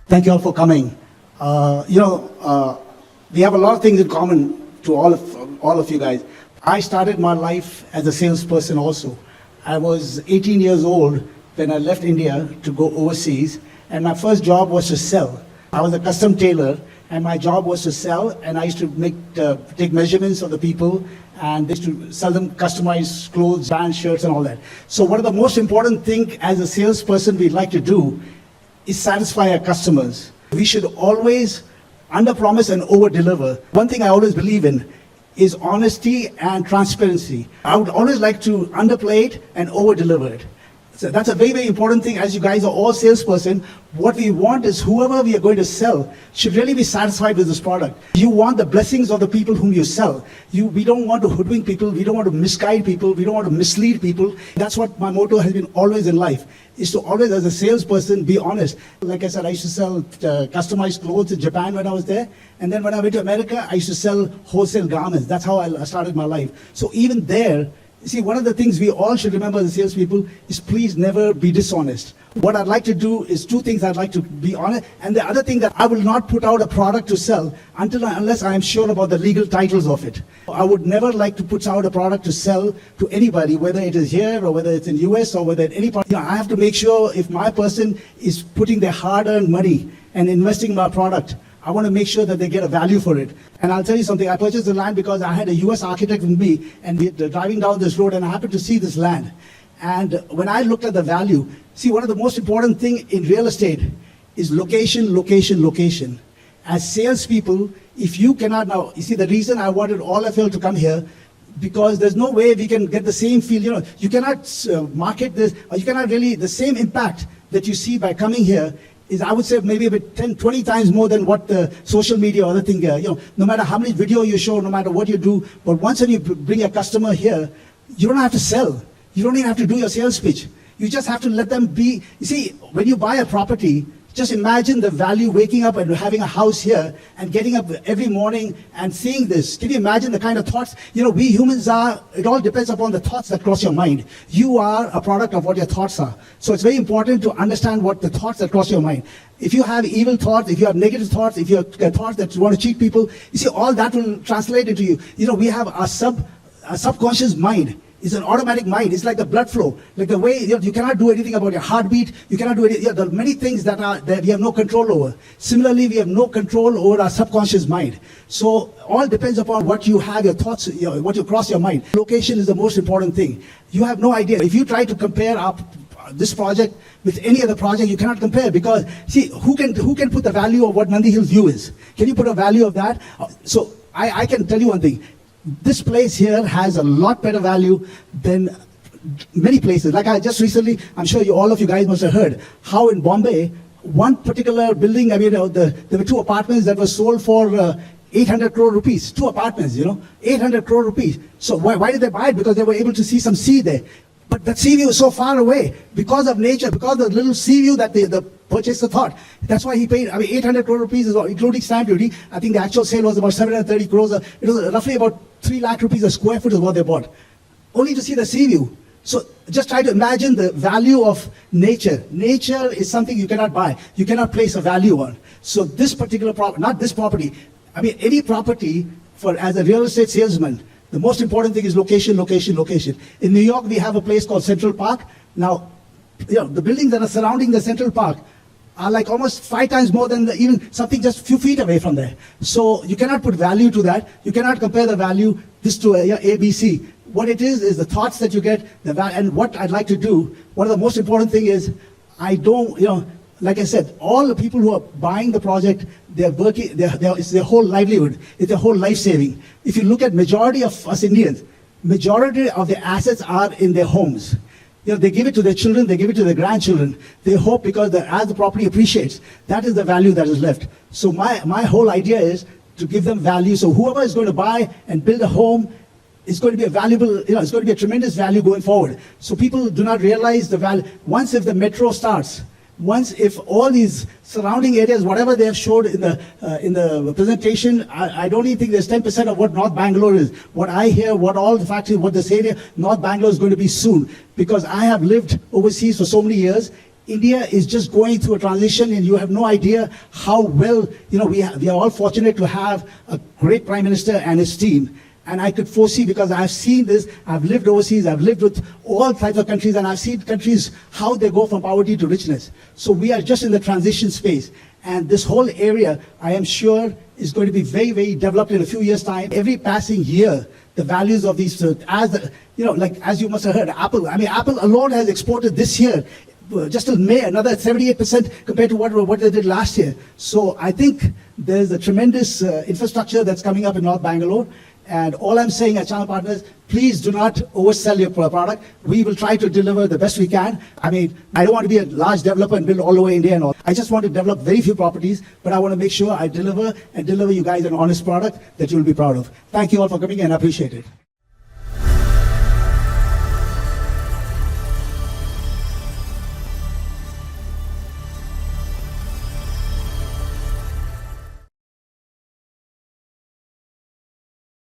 Thank you all for coming. We have a lot of things in common to all of you guys. I started my life as a salesperson also. I was 18 years old when I left India to go overseas, and my first job was to sell. I was a custom tailor, and my job was to sell, and I used to take measurements of the people, and used to sell them customized clothes, bands, shirts, and all that. So one of the most important things as a salesperson we'd like to do is satisfy our customers. We should always under-promise and over-deliver. One thing I always believe in is honesty and transparency. I would always like to underplay it and over-deliver it. So that's a very, very important thing. As you guys are all salesperson, what we want is whoever we are going to sell should really be satisfied with this product. You want the blessings of the people whom you sell. We don't want to hoodwink people. We don't want to misguide people. We don't want to mislead people. That's what my motto has been always in life, is to always, as a salesperson, be honest. Like I said, I used to sell customized clothes in Japan when I was there. And then when I went to America, I used to sell wholesale garments. That's how I started my life. So even there, see, one of the things we all should remember as salespeople is please never be dishonest. What I'd like to do is two things. I'd like to be honest, and the other thing that I will not put out a product to sell unless I am sure about the legal titles of it. I would never like to put out a product to sell to anybody, whether it is here or whether it's in US or whether at any part. I have to make sure if my person is putting their hard-earned money and investing in my product, I want to make sure that they get a value for it. And I'll tell you something, I purchased the land because I had a US architect with me, and we were driving down this road and I happened to see this land. And when I looked at the value, see, one of the most important thing in real estate is location, location, location. As salespeople, if you cannot now, you see, the reason I wanted all of you to come here, because there's no way we can get the same feel, you cannot market this, or you cannot really, the same impact that you see by coming here is, I would say, maybe about 10, 20 times more than what the social media or other thing, no matter how many video you show, no matter what you do, but once when you bring a customer here, you don't have to sell. You don't even have to do your sales pitch. You just have to let them be. You see, when you buy a property, just imagine the value waking up and having a house here and getting up every morning and seeing this. Can you imagine the kind of thoughts? We humans are, it all depends upon the thoughts that cross your mind. You are a product of what your thoughts are. So it's very important to understand what the thoughts that cross your mind. If you have evil thoughts, if you have negative thoughts, if you have thoughts that you want to cheat people, you see, all that will translate into you. We have our subconscious mind. It's an automatic mind. It's like the blood flow. Like the way you cannot do anything about your heartbeat. You cannot do anything. There are many things that we have no control over. Similarly, we have no control over our subconscious mind. So all depends upon what you have, your thoughts, what you cross your mind. Location is the most important thing. You have no idea. If you try to compare this project with any other project, you cannot compare, because see, who can put the value of what Nandi Hills View is? Can you put a value of that? So I can tell you one thing. This place here has a lot better value than many places. Like I just recently, I'm sure all of you guys must have heard how in Bombay, one particular building, there were two apartments that were sold for 800 crore rupees. Two apartments, 800 crore rupees. So why did they buy it? Because they were able to see some sea there. But that sea view is so far away because of nature, because of the little sea view that the purchaser thought. That's why he paid, 800 crore rupees, including stamp duty. I think the actual sale was about 730 crores. It was roughly about 3 lakh rupees a square foot is what they bought. Only to see the sea view. So just try to imagine the value of nature. Nature is something you cannot buy. You cannot place a value on. So this particular property, not this property, any property as a real estate salesman, the most important thing is location, location, location. In New York, we have a place called Central Park. Now, the buildings that are surrounding the Central Park are like almost 5 times more than even something just a few feet away from there. So you cannot put value to that. You cannot compare the value this to ABC. What it is the thoughts that you get, and what I'd like to do. One of the most important thing is, I don't, like I said, all the people who are buying the project, they're working, it's their whole livelihood, it's their whole life saving. If you look at majority of us Indians, majority of their assets are in their homes. They give it to their children, they give it to their grandchildren. They hope, because as the property appreciates, that is the value that is left. So my whole idea is to give them value. So whoever is going to buy and build a home, it's going to be a valuable, it's going to be a tremendous value going forward. So people do not realize the value. Once if the metro starts, once if all these surrounding areas, whatever they have showed in the presentation, I don't even think there's 10% of what North Bangalore is. What I hear, what all the factories, what this area, North Bangalore is going to be soon. Because I have lived overseas for so many years, India is just going through a transition, and you have no idea how well, we are all fortunate to have a great Prime Minister and his team. And I could foresee, because I've seen this, I've lived overseas, I've lived with all types of countries, and I've seen countries, how they go from poverty to richness. So we are just in the transition space. And this whole area, I am sure, is going to be very, very developed in a few years' time. Every passing year, the values of these, as you must have heard, Apple alone has exported this year, just till May, another 78% compared to what they did last year. So I think there's a tremendous infrastructure that's coming up in North Bangalore. And all I'm saying as channel partners, please do not oversell your product. We will try to deliver the best we can. I don't want to be a large developer and build all over India and all. I just want to develop very few properties, but I want to make sure I deliver you guys an honest product that you'll be proud of. Thank you all for coming, and I appreciate it.